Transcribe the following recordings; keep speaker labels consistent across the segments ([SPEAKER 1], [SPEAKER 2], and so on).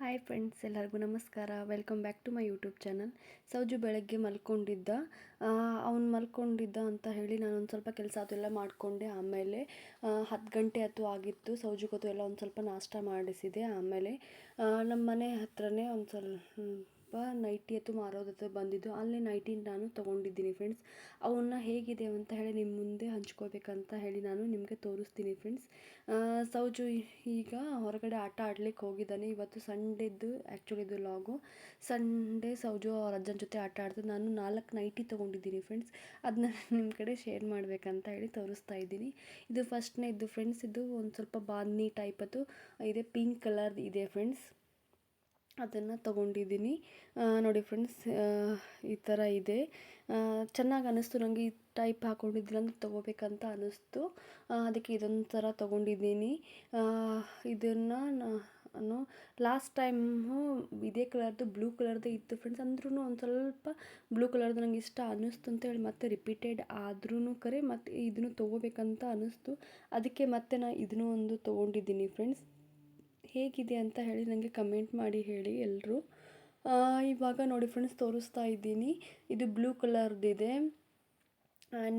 [SPEAKER 1] Hi friends, ಎಲ್ಲರಿಗೂ ನಮಸ್ಕಾರ. Welcome back to my YouTube channel. Sauju ಬೆಳಗ್ಗೆ ಮಲ್ಕೊಂಡಿದ್ದ. ಅವ್ನು ಮಲ್ಕೊಂಡಿದ್ದ ಅಂತ ಹೇಳಿ ನಾನು ಒಂದು ಸ್ವಲ್ಪ ಕೆಲಸ ಅದೆಲ್ಲ ಮಾಡಿಕೊಂಡೆ. ಆಮೇಲೆ 10 ಗಂಟೆ ಹೊತ್ತು ಆಗಿತ್ತು. ಸೌಜುಗತ್ತು ಎಲ್ಲ ಒಂದು ಸ್ವಲ್ಪ ನಾಷ್ಟ ಮಾಡಿಸಿದೆ. ಆಮೇಲೆ ನಮ್ಮ ಮನೆ ಹತ್ರನೇ ಒಂದು ಸ್ವಲ್ಪ ನೈಟಿ ಎತ್ತು ಮಾರೋದತ್ತು ಬಂದಿದ್ದು. ಅಲ್ಲಿ ನೈಟಿ ನಾನು ತೊಗೊಂಡಿದ್ದೀನಿ ಫ್ರೆಂಡ್ಸ್. ಅವನ್ನ ಹೇಗಿದೆ ಅಂತ ಹೇಳಿ ನಿಮ್ಮ ಮುಂದೆ ಹಂಚ್ಕೋಬೇಕಂತ ಹೇಳಿ ನಾನು ನಿಮಗೆ ತೋರಿಸ್ತೀನಿ ಫ್ರೆಂಡ್ಸ್. ಸೌಜು ಈಗ ಹೊರಗಡೆ ಆಟ ಆಡ್ಲಿಕ್ಕೆ ಹೋಗಿದ್ದಾನೆ. ಇವತ್ತು ಸಂಡೇದು ಆ್ಯಕ್ಚುಲಿ ಇದು ಲಾಗು. ಸಂಡೇ ಸೌಜು ಅವ್ರ ಅಜ್ಜನ ಜೊತೆ ಆಟ ಆಡ್ತದೆ. ನಾನು 4 ನೈಟಿ ತೊಗೊಂಡಿದ್ದೀನಿ ಫ್ರೆಂಡ್ಸ್. ಅದನ್ನ ನಿಮ್ಮ ಕಡೆ ಶೇರ್ ಮಾಡಬೇಕಂತ ಹೇಳಿ ತೋರಿಸ್ತಾ ಇದ್ದೀನಿ. ಇದು ಫಸ್ಟ್ನೇದು ಫ್ರೆಂಡ್ಸ್. ಇದು ಒಂದು ಸ್ವಲ್ಪ ಬಾಂದಿನಿ ಟೈಪತ್ತು ಇದೆ, ಪಿಂಕ್ ಕಲರ್ ಇದೆ ಫ್ರೆಂಡ್ಸ್. ಅದನ್ನು ತೊಗೊಂಡಿದ್ದೀನಿ. ನೋಡಿ ಫ್ರೆಂಡ್ಸ್, ಈ ಥರ ಇದೆ. ಚೆನ್ನಾಗಿ ಅನ್ನಿಸ್ತು ನನಗೆ. ಈ ಟೈಪ್ ಹಾಕ್ಕೊಂಡಿದ್ದಿಲ್ಲ ಅಂದ್ರೆ ತೊಗೋಬೇಕಂತ ಅನ್ನಿಸ್ತು. ಅದಕ್ಕೆ ಇದೊಂದು ಥರ ತೊಗೊಂಡಿದ್ದೀನಿ. ಇದನ್ನು ನಾನು ಲಾಸ್ಟ್ ಟೈಮು ಇದೇ ಕಲರ್ದು ಬ್ಲೂ ಕಲರ್ದು ಇತ್ತು ಫ್ರೆಂಡ್ಸ್. ಅಂದ್ರೂ ಒಂದು ಸ್ವಲ್ಪ ಬ್ಲೂ ಕಲರ್ದು ನನಗೆ ಇಷ್ಟ ಅನ್ನಿಸ್ತು ಅಂತ ಹೇಳಿ ಮತ್ತೆ ರಿಪೀಟೆಡ್ ಆದ್ರೂ ಕರೆ ಮತ್ತೆ ಇದನ್ನು ತೊಗೋಬೇಕಂತ ಅನ್ನಿಸ್ತು. ಅದಕ್ಕೆ ಮತ್ತೆ ನಾನು ಇದನ್ನು ಒಂದು ತೊಗೊಂಡಿದ್ದೀನಿ ಫ್ರೆಂಡ್ಸ್. ಹೇಗಿದೆ ಅಂತ ಹೇಳಿ ನನಗೆ ಕಮೆಂಟ್ ಮಾಡಿ ಹೇಳಿ ಎಲ್ಲರೂ. ಇವಾಗ ನೋಡಿ ಫ್ರೆಂಡ್ಸ್, ತೋರಿಸ್ತಾ ಇದ್ದೀನಿ. ಇದು ಬ್ಲೂ ಕಲರ್ದಿದೆ,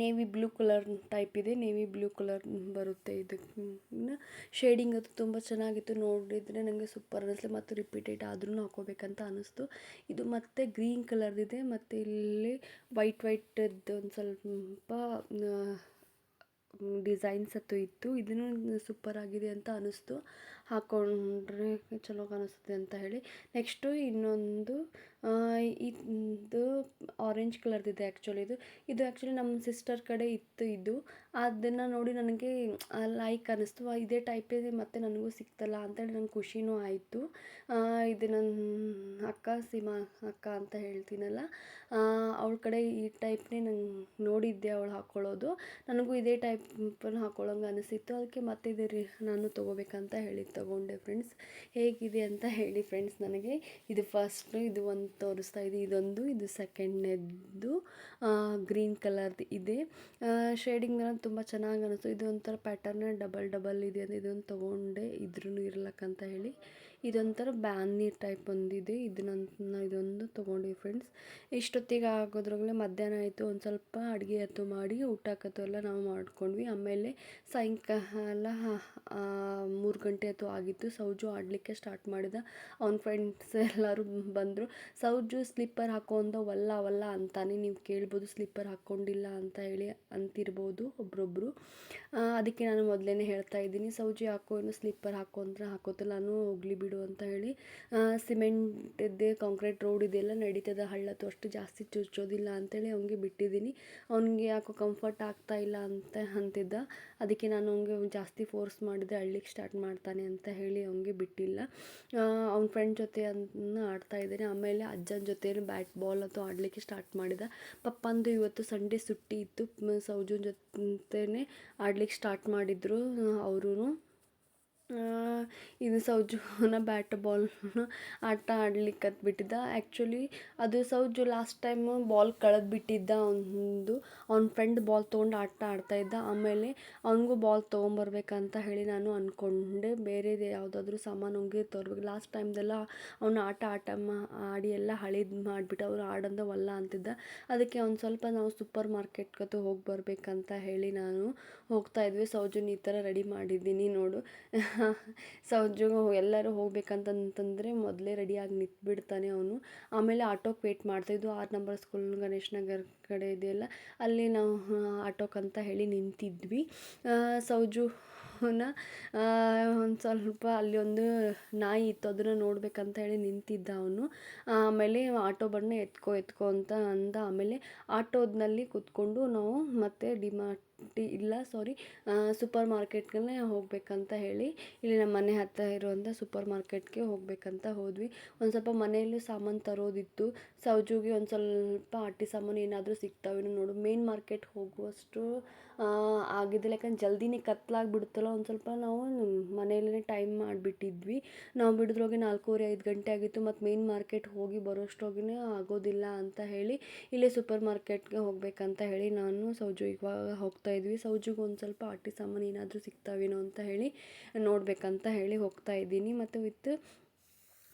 [SPEAKER 1] ನೇವಿ ಬ್ಲೂ ಕಲರ್ ಟೈಪ್ ಇದೆ. ನೇವಿ ಬ್ಲೂ ಕಲರ್ ಬರುತ್ತೆ. ಇದನ್ನು ಶೇಡಿಂಗ್ ಅದು ತುಂಬ ಚೆನ್ನಾಗಿತ್ತು. ನೋಡಿದರೆ ನನಗೆ ಸೂಪರ್ ಅನ್ನಿಸ್ತು. ಮತ್ತು ರಿಪೀಟೆಡ್ ಆದ್ರೂ ಹಾಕೋಬೇಕಂತ ಅನ್ನಿಸ್ತು. ಇದು ಮತ್ತು ಗ್ರೀನ್ ಕಲರ್ದಿದೆ. ಮತ್ತು ಇಲ್ಲಿ ವೈಟ್ದು ಒಂದು ಸ್ವಲ್ಪ ಡಿಸೈನ್ಸ್ ಹತ್ತು ಇತ್ತು. ಇದನ್ನು ಸೂಪರ್ ಆಗಿದೆ ಅಂತ ಅನ್ನಿಸ್ತು. ಹಾಕ್ಕೊಂಡ್ರೆ ಚಲೋ ಕಾಣಿಸ್ತದೆ ಅಂತ ಹೇಳಿ. ನೆಕ್ಸ್ಟು ಇನ್ನೊಂದು ಇದು ಆರೆಂಜ್ ಕಲರ್ದಿದೆ ಆ್ಯಕ್ಚುಲಿ. ಇದು ಆ್ಯಕ್ಚುಲಿ ನಮ್ಮ ಸಿಸ್ಟರ್ ಕಡೆ ಇತ್ತು. ಇದು ಅದನ್ನು ನೋಡಿ ನನಗೆ ಲೈಕ್ ಅನ್ನಿಸ್ತು. ಇದೇ ಟೈಪೇ ಮತ್ತೆ ನನಗೂ ಸಿಕ್ತಲ್ಲ ಅಂತೇಳಿ ನಂಗೆ ಖುಷಿನೂ ಆಯಿತು. ಇದು ನನ್ನ ಅಕ್ಕ, ಸೀಮಾ ಅಕ್ಕ ಅಂತ ಹೇಳ್ತೀನಲ್ಲ, ಅವಳ ಕಡೆ ಈ ಟೈಪ್ನೇ ನಂಗೆ ನೋಡಿದ್ದೆ ಅವಳು ಹಾಕ್ಕೊಳ್ಳೋದು. ನನಗೂ ಇದೇ ಟೈಪನ್ನು ಹಾಕ್ಕೊಳ್ಳೋಂಗೆ ಅನಿಸಿತ್ತು. ಅದಕ್ಕೆ ಮತ್ತೆ ನಾನು ತೊಗೋಬೇಕಂತ ಹೇಳಿ ತೊಗೊಂಡೆ ಫ್ರೆಂಡ್ಸ್. ಹೇಗಿದೆ ಅಂತ ಹೇಳಿ ಫ್ರೆಂಡ್ಸ್ ನನಗೆ. ಇದು ಫಸ್ಟು, ಇದು ಒಂದು ತೋರಿಸ್ತಾ ಇದೆ. ಇದು ಸೆಕೆಂಡ್ನೇದು ಗ್ರೀನ್ ಕಲರ್ದು ಇದೆ. ಶೇಡಿಂಗ್ ತುಂಬ ಚೆನ್ನಾಗಿ ಅನ್ನಿಸ್ತು. ಇದು ಒಂಥರ ಪ್ಯಾಟರ್ನ್ ಡಬಲ್ ಇದೆ ಅಂದರೆ ಇದೊಂದು ತೊಗೊಂಡೆ, ಇದ್ರೂ ಇರ್ಲಕ್ಕಂತ ಹೇಳಿ. ಇದೊಂಥರ ಬ್ಯಾನಿ ಟೈಪ್ ಒಂದಿದೆ. ಇದೊಂದು ತೊಗೊಂಡಿವಿ ಫ್ರೆಂಡ್ಸ್. ಇಷ್ಟೊತ್ತಿಗೆ ಆಗೋದ್ರಾಗಲೇ ಮಧ್ಯಾಹ್ನ ಆಯಿತು. ಒಂದು ಸ್ವಲ್ಪ ಅಡುಗೆ ಹತ್ತು ಮಾಡಿ ಊಟಕ್ಕತ್ತು ಎಲ್ಲ ನಾವು ಮಾಡ್ಕೊಂಡ್ವಿ. ಆಮೇಲೆ ಸಾಯಂಕಾಲ 3 ಗಂಟೆ ಹೊತ್ತು ಆಗಿತ್ತು. ಸೌಜು ಆಡಲಿಕ್ಕೆ ಸ್ಟಾರ್ಟ್ ಮಾಡಿದ. ಅವ್ನ ಫ್ರೆಂಡ್ಸ್ ಎಲ್ಲರೂ ಬಂದರು. ಸೌಜು ಸ್ಲಿಪ್ಪರ್ ಹಾಕೊಂಡ ವಲ್ಲ ಅಂತಾನೆ. ನೀವು ಕೇಳ್ಬೋದು ಸ್ಲಿಪ್ಪರ್ ಹಾಕ್ಕೊಂಡಿಲ್ಲ ಅಂತ ಹೇಳಿ ಅಂತಿರ್ಬೋದು ಒಬ್ರೊಬ್ಬರು. ಅದಕ್ಕೆ ನಾನು ಮೊದಲೇ ಹೇಳ್ತಾ ಇದ್ದೀನಿ, ಸೌಜು ಯಾಕೋ ಏನು ಸ್ಲಿಪ್ಪರ್ ಹಾಕೋತಿಲ್ಲ, ನಾನು ಹೋಗಲಿ ಬಿಡು ಅಂತ ಹೇಳಿ. ಸಿಮೆಂಟ್ ಇದೆ, ಕಾಂಕ್ರೀಟ್ ರೋಡ್ ಇದೆಲ್ಲ ನಡೀತದೆ, ಹಳ್ಳತ್ತು ಅಷ್ಟು ಜಾಸ್ತಿ ಚುಚ್ಚೋದಿಲ್ಲ ಅಂತೇಳಿ ಅವ್ನಿಗೆ ಬಿಟ್ಟಿದ್ದೀನಿ. ಅವ್ನಿಗೆ ಯಾಕೋ ಕಂಫರ್ಟ್ ಆಗ್ತಾ ಇಲ್ಲ ಅಂತಿದ್ದ. ಅದಕ್ಕೆ ನಾನು ಅವ್ನಿಗೆ ಜಾಸ್ತಿ ಫೋರ್ಸ್ ಮಾಡಿದೆ, ಅಳ್ಳಿಕ್ಕೆ ಸ್ಟಾರ್ಟ್ ಮಾಡ್ತಾನೆ ಅಂತ ಹೇಳಿ ಅವ್ನಿಗೆ ಬಿಟ್ಟಿಲ್ಲ. ಅವ್ನ ಫ್ರೆಂಡ್ ಜೊತೆ ಆಡ್ತಾ ಇದ್ದಾನೆ. ಆಮೇಲೆ ಅಜ್ಜನ ಜೊತೆ ಬ್ಯಾಟ್ ಬಾಲ್ ಅದು ಆಡಲಿಕ್ಕೆ ಸ್ಟಾರ್ಟ್ ಮಾಡಿದ. ಪಪ್ಪಂದು ಇವತ್ತು ಸಂಡೇ ಸುಟ್ಟಿ ಇತ್ತು. ಸೌಜುನ ಜೊತೆನೇ ಆಡ್ಲಿಕ್ಕೆ ಸ್ಟಾರ್ಟ್ ಮಾಡಿದರು ಅವರು. ಇದು ಸೌಜುನ ಬ್ಯಾಟ್ ಬಾಲ್ನ ಆಟ ಆಡ್ಲಿಕ್ಕೆ ಬಿಟ್ಟಿದ್ದ. ಆ್ಯಕ್ಚುಲಿ ಅದು ಸೌಜು ಲಾಸ್ಟ್ ಟೈಮು ಬಾಲ್ ಕಳೆದ್ಬಿಟ್ಟಿದ್ದ. ಅವ್ನ ಫ್ರೆಂಡ್ ಬಾಲ್ ತೊಗೊಂಡು ಆಟ ಆಡ್ತಾಯಿದ್ದ. ಆಮೇಲೆ ಅವನಿಗೂ ಬಾಲ್ ತೊಗೊಂಬರ್ಬೇಕಂತ ಹೇಳಿ ನಾನು ಅಂದ್ಕೊಂಡೆ. ಬೇರೆದು ಯಾವುದಾದ್ರೂ ಸಾಮಾನು ಅವ್ನಿಗೆ ತರಬೇಕು. ಲಾಸ್ಟ್ ಟೈಮ್ದೆಲ್ಲ ಅವನು ಆಡಿ ಎಲ್ಲ ಹಳೇದು ಮಾಡಿಬಿಟ್ಟು ಅವರು ಆಡಂದವಲ್ಲ ಅಂತಿದ್ದ. ಅದಕ್ಕೆ ಒಂದು ಸ್ವಲ್ಪ ನಾವು ಸೂಪರ್ ಮಾರ್ಕೆಟ್ಗತ್ತು ಹೋಗಿ ಬರಬೇಕಂತ ಹೇಳಿ ನಾನು ಹೋಗ್ತಾಯಿದ್ವಿ. ಸೌಜುನ ಈ ಥರ ರೆಡಿ ಮಾಡಿದ್ದೀನಿ ನೋಡು. ಸೌಜು ಎಲ್ಲರೂ ಹೋಗ್ಬೇಕಂತಂತಂದರೆ ಮೊದಲೇ ರೆಡಿಯಾಗಿ ನಿಂತ್ಬಿಡ್ತಾನೆ ಅವನು. ಆಮೇಲೆ ಆಟೋಕ್ಕೆ ವೇಟ್ ಮಾಡ್ತಾಯಿದ್ದು. 6 ನಂಬರ್ ಸ್ಕೂಲ್ ಗಣೇಶ್ ನಗರ್ ಕಡೆ ಇದೆಯಲ್ಲ, ಅಲ್ಲಿ ನಾವು ಆಟೋಕ್ಕಂತ ಹೇಳಿ ನಿಂತಿದ್ವಿ. ಸೌಜುನ ಒಂದು ಸ್ವಲ್ಪ ಅಲ್ಲಿ ಒಂದು ನಾಯಿ ಇತ್ತು, ಅದನ್ನು ನೋಡಬೇಕಂತ ಹೇಳಿ ನಿಂತಿದ್ದ ಅವನು. ಆಮೇಲೆ ಆಟೋ ಬಣ್ಣ ಎತ್ಕೊ ಅಂತ ಅಂದ. ಆಮೇಲೆ ಆಟೋದ್ನಲ್ಲಿ ಕೂತ್ಕೊಂಡು ನಾವು ಮತ್ತೆ ಸೂಪರ್ ಮಾರ್ಕೆಟ್ಗೆ ಹೋಗ್ಬೇಕಂತ ಹೇಳಿ ಇಲ್ಲಿ ನಮ್ಮ ಮನೆ ಹತ್ತಿರ ಇರುವಂಥ ಸೂಪರ್ ಮಾರ್ಕೆಟ್ಗೆ ಹೋಗ್ಬೇಕಂತ ಹೋದ್ವಿ. ಒಂದು ಸ್ವಲ್ಪ ಮನೆಯಲ್ಲೂ ಸಾಮಾನು ತರೋದಿತ್ತು. ಸೌಜುಗೆ ಒಂದು ಸ್ವಲ್ಪ ಆಟಿ ಸಾಮಾನು ಏನಾದರೂ ಸಿಗ್ತಾವೇನೋ ನೋಡು. ಮೇನ್ ಮಾರ್ಕೆಟ್ ಹೋಗುವಷ್ಟು ಆಗಿದ್ದಿಲ್ಲ, ಯಾಕಂದ್ರೆ ಜಲ್ದಿನೇ ಕತ್ಲಾಗಿಬಿಡುತ್ತಲ್ಲ. ಒಂದು ಸ್ವಲ್ಪ ನಾವು ಮನೆಯಲ್ಲೇ ಟೈಮ್ ಮಾಡಿಬಿಟ್ಟಿದ್ವಿ. ನಾವು ಬಿಡಿದ್ರೋಗಿ 4:30-5 ಗಂಟೆ ಆಗಿತ್ತು. ಮತ್ತು ಮೇನ್ ಮಾರ್ಕೆಟ್ ಹೋಗಿ ಬರೋಷ್ಟೊಗಿನೇ ಆಗೋದಿಲ್ಲ ಅಂತ ಹೇಳಿ ಇಲ್ಲೇ ಸೂಪರ್ ಮಾರ್ಕೆಟ್ಗೆ ಹೋಗ್ಬೇಕಂತ ಹೇಳಿ ನಾನು ಸೌಜು ಇವಾಗ ಹೋಗ್ತಾಯಿದ್ವಿ. ಸೌಜುಗೆ ಒಂದು ಸ್ವಲ್ಪ ಆಟಿ ಸಾಮಾನು ಏನಾದರೂ ಸಿಗ್ತಾವೇನೋ ಅಂತ ಹೇಳಿ ನೋಡಬೇಕಂತ ಹೇಳಿ ಹೋಗ್ತಾ ಇದ್ದೀನಿ. ಮತ್ತು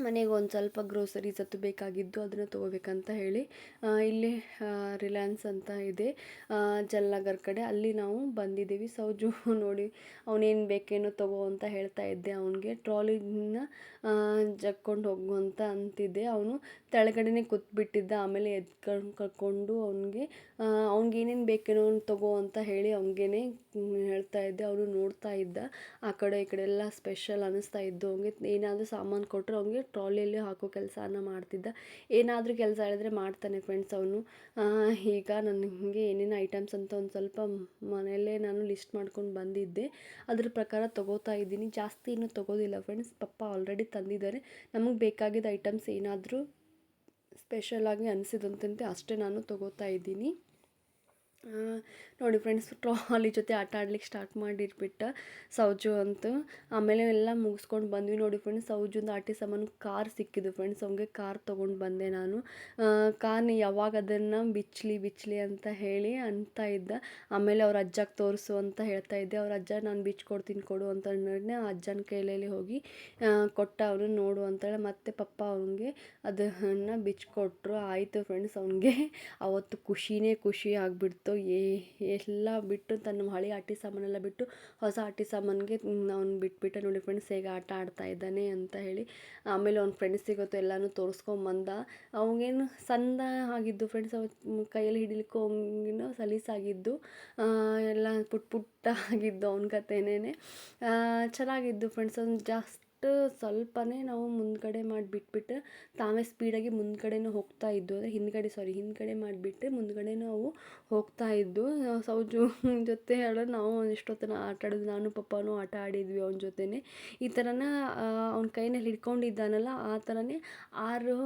[SPEAKER 1] ಮನೆಗೆ ಒಂದು ಸ್ವಲ್ಪ ಗ್ರೋಸರೀಸ್ ಅದು ಬೇಕಾಗಿದ್ದು ಅದನ್ನು ತೊಗೋಬೇಕಂತ ಹೇಳಿ ಇಲ್ಲಿ ರಿಲಯನ್ಸ್ ಅಂತ ಇದೆ ಜಲ್ನಗರ್ ಕಡೆ, ಅಲ್ಲಿ ನಾವು ಬಂದಿದ್ದೀವಿ. ಸೌಜು ನೋಡಿ ಅವನೇನು ಬೇಕೇನೋ ತಗೋ ಅಂತ ಹೇಳ್ತಾ ಇದ್ದೆ. ಅವನಿಗೆ ಟ್ರಾಲಿನ ಜಕ್ಕೊಂಡು ಹೋಗು ಅಂತ ಅಂತಿದ್ದೆ. ಅವನು ಕೆಳಗಡೆನೇ ಕೂತ್ಬಿಟ್ಟಿದ್ದ. ಆಮೇಲೆ ಎದ್ಕೊಂಡು ಕರ್ಕೊಂಡು ಅವ್ನಿಗೆ ಏನೇನು ಬೇಕೇನೋ ತಗೋ ಅಂತ ಹೇಳಿ ಅವ್ನಿಗೇನೆ ಹೇಳ್ತಾ ಇದ್ದೆ. ಅವನು ನೋಡ್ತಾ ಇದ್ದ, ಆ ಕಡೆ ಈ ಕಡೆ ಎಲ್ಲ ಸ್ಪೆಷಲ್ ಅನ್ನಿಸ್ತಾ ಇದ್ದು. ಅವನಿಗೆ ಏನಾದರೂ ಸಾಮಾನು ಕೊಟ್ಟರೆ ಅವನಿಗೆ ಟ್ರಾಲಿಯಲ್ಲಿ ಹಾಕೋ ಕೆಲಸನ ಮಾಡ್ತಿದ್ದ. ಏನಾದರೂ ಕೆಲಸ ಹೇಳಿದ್ರೆ ಮಾಡ್ತಾನೆ ಫ್ರೆಂಡ್ಸ್ ಅವನು. ಈಗ ನನಗೆ ಏನೇನು ಐಟಮ್ಸ್ ಅಂತ ಒಂದು ಸ್ವಲ್ಪ ಮನೆಯಲ್ಲೇ ನಾನು ಲಿಸ್ಟ್ ಮಾಡ್ಕೊಂಡು ಬಂದಿದ್ದೆ, ಅದ್ರ ಪ್ರಕಾರ ತೊಗೋತಾ ಇದ್ದೀನಿ. ಜಾಸ್ತಿ ಇನ್ನೂ ತೊಗೋದಿಲ್ಲ ಫ್ರೆಂಡ್ಸ್, ಪಪ್ಪ ಆಲ್ರೆಡಿ ತಂದಿದ್ದಾರೆ. ನಮಗೆ ಬೇಕಾಗಿದ್ದ ಐಟಮ್ಸ್ ಏನಾದರೂ ಸ್ಪೆಷಲಾಗಿ ಅನಿಸಿದಂತೆ ಅಷ್ಟೇ ನಾನು ತೊಗೋತಾ ಇದ್ದೀನಿ. ನೋಡಿ ಫ್ರೆಂಡ್ಸ್, ಟ್ರಾಲಿ ಜೊತೆ ಆಟ ಆಡ್ಲಿಕ್ಕೆ ಸ್ಟಾರ್ಟ್ ಮಾಡಿಟ್ಬಿಟ್ಟ ಸೌಜು ಅಂತೂ. ಆಮೇಲೆ ಎಲ್ಲ ಮುಗಿಸ್ಕೊಂಡು ಬಂದ್ವಿ. ನೋಡಿ ಫ್ರೆಂಡ್ಸ್, ಸೌಜುಂದು ಆಟಿ ಸಾಮಾನು ಕಾರ್ ಸಿಕ್ಕಿದ್ದು ಫ್ರೆಂಡ್ಸ್. ಅವ್ನಿಗೆ ಕಾರ್ ತೊಗೊಂಡು ಬಂದೆ ನಾನು. ಕಾರ್ನ ಯಾವಾಗ ಅದನ್ನು ಬಿಚ್ಚಲಿ ಅಂತ ಹೇಳಿ ಅಂತ ಇದ್ದ. ಆಮೇಲೆ ಅವ್ರ ಅಜ್ಜಗೆ ತೋರಿಸು ಅಂತ ಹೇಳ್ತಾ ಇದ್ದೆ. ಅವ್ರ ಅಜ್ಜ ನಾನು ಬಿಚ್ಕೊಡ್ತೀನಿ ಕೊಡು ಅಂತ ನೋಡಿ ಆ ಅಜ್ಜನ ಕೈಯಲ್ಲಿ ಹೋಗಿ ಕೊಟ್ಟ. ಅವನು ನೋಡು ಅಂತೇಳಿ ಮತ್ತೆ ಪಪ್ಪ ಅವನಿಗೆ ಅದನ್ನು ಬಿಚ್ಕೊಟ್ರು. ಆಯಿತು ಫ್ರೆಂಡ್ಸ್, ಅವನಿಗೆ ಅವತ್ತು ಖುಷಿ ಆಗಿಬಿಡ್ತು. ಎಲ್ಲ ಬಿಟ್ಟು ತನ್ನ ಹಳೆ ಆಟಿ ಸಾಮಾನೆಲ್ಲ ಬಿಟ್ಟು ಹೊಸ ಆಟಿ ಸಾಮಾನಿಗೆ ಅವ್ನು ಬಿಟ್ಬಿಟ್ಟ. ನೋಡಿ ಫ್ರೆಂಡ್ಸ್ ಹೇಗೆ ಆಟ ಆಡ್ತಾ ಇದ್ದಾನೆ ಅಂತ ಹೇಳಿ. ಆಮೇಲೆ ಅವ್ನ ಫ್ರೆಂಡ್ಸಿಗೆ ಗೊತ್ತು ಎಲ್ಲನೂ ತೋರಿಸ್ಕೊಂಬಂದ. ಅವನಿಗೇನು ಸಣ್ಣ ಆಗಿದ್ದು ಫ್ರೆಂಡ್ಸ್, ಅವ ಕೈಯಲ್ಲಿ ಹಿಡಿಲಿಕ್ಕೂ ಅವನಿಗೇನು ಸಲೀಸಾಗಿದ್ದು, ಎಲ್ಲ ಪುಟ್ಟ ಆಗಿದ್ದು ಅವನ ಕತೆನೇ. ಚೆನ್ನಾಗಿದ್ದು ಫ್ರೆಂಡ್ಸ್. ಅವ್ನು ಸ್ವಲ್ಪನೇ ನಾವು ಮುಂದ್ಗಡೆ ಮಾಡಿಬಿಟ್ಬಿಟ್ಟು ತಾವೇ ಸ್ಪೀಡಾಗಿ ಮುಂದ್ಗಡೆನೂ ಹೋಗ್ತಾ ಇದ್ದು. ಅಂದರೆ ಹಿಂದ್ಗಡೆ ಮಾಡಿಬಿಟ್ಟು ಮುಂದ್ಗಡೆ ನಾವು ಹೋಗ್ತಾ ಇದ್ದು. ಸೌಜು ಜೊತೆ ಹೇಳೋದು ನಾವು ಎಷ್ಟೊತ್ತನ ಆಟ ಆಡೋದು, ನಾನು ಪಪ್ಪನೂ ಆಟ ಆಡಿದ್ವಿ ಅವನ ಜೊತೆನೇ. ಈ ಥರನ ಅವ್ನ ಕೈನಲ್ಲಿ ಹಿಡ್ಕೊಂಡಿದ್ದಾನಲ್ಲ, ಆ ಥರನೇ 6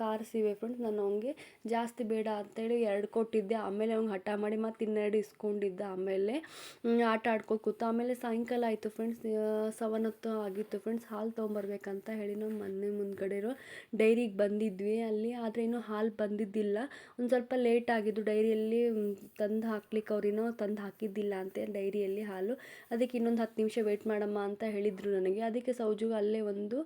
[SPEAKER 1] ಕಾರ್ಸ್ ಇವೆ ಫ್ರೆಂಡ್ಸ್. ನಾನು ಅವನಿಗೆ ಜಾಸ್ತಿ ಬೇಡ ಅಂತೇಳಿ 2 ಕೊಟ್ಟಿದ್ದೆ. ಆಮೇಲೆ ಅವ್ನಿಗೆ ಹಠ ಮಾಡಿ ಮತ್ತೆ ಇನ್ನೆರಡು ಇಸ್ಕೊಂಡಿದ್ದ. ಆಮೇಲೆ ಆಟ ಕೂತ. ಆಮೇಲೆ ಸಾಯಂಕಾಲ ಆಯಿತು ಫ್ರೆಂಡ್ಸ್, 7 ಹೊತ್ತು ಆಗಿತ್ತು ಫ್ರೆಂಡ್ಸ್. ಹಾಲು ತೊಗೊಂಬರ್ಬೇಕಂತ ಹೇಳಿ ನಾವು ಮನೆ ಮುಂದ್ಗಡೆ ಇರೋ ಡೈರಿಗೆ ಬಂದಿದ್ವಿ ಅಲ್ಲಿ. ಆದರೆ ಇನ್ನೂ ಹಾಲು ಬಂದಿದ್ದಿಲ್ಲ, ಒಂದು ಸ್ವಲ್ಪ ಲೇಟ್ ಆಗಿದ್ದು. ಡೈರಿಯಲ್ಲಿ ತಂದು ಹಾಕ್ಲಿಕ್ಕೆ ಅವ್ರೇನೋ ತಂದು ಹಾಕಿದ್ದಿಲ್ಲ ಅಂತೆ ಡೈರಿಯಲ್ಲಿ ಹಾಲು. ಅದಕ್ಕೆ ಇನ್ನೊಂದು 10 ನಿಮಿಷ ವೆಯ್ಟ್ ಮಾಡಮ್ಮ ಅಂತ ಹೇಳಿದರು ನನಗೆ. ಅದಕ್ಕೆ ಸೌಜುಗೆ ಅಲ್ಲೇ ಒಂದು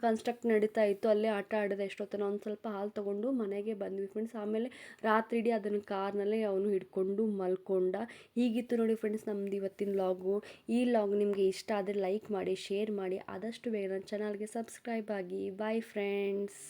[SPEAKER 1] ಕನ್ಸ್ಟ್ರಕ್ಟ್ ನಡೀತಾ ಇತ್ತು, ಅಲ್ಲೇ ಆಟ ಆಡಿದೆ ಎಷ್ಟೊತ್ತನ. ಒಂದು ಸ್ವಲ್ಪ ಹಾಲು ತೊಗೊಂಡು ಮನೆಗೆ ಬಂದ್ವಿ ಫ್ರೆಂಡ್ಸ್. ಆಮೇಲೆ ರಾತ್ರಿ ಇಡೀ ಅದನ್ನು ಕಾರ್ನಲ್ಲೇ ಅವನು ಹಿಡ್ಕೊಂಡು ಮಲ್ಕೊಂಡ. ಹೀಗಿತ್ತು ನೋಡಿ ಫ್ರೆಂಡ್ಸ್ ನಮ್ದು ಇವತ್ತಿನ ಲಾಗು. ಈ ಲಾಗ್ ನಿಮಗೆ ಇಷ್ಟ ಆದರೆ ಲೈಕ್ ಮಾಡಿ, ಶೇರ್ ಮಾಡಿ, ಆದಷ್ಟು ಬೇಗ ನನ್ನ ಚಾನಲ್ಗೆ ಸಬ್ಸ್ಕ್ರೈಬ್ ಆಗಿ. Bye friends.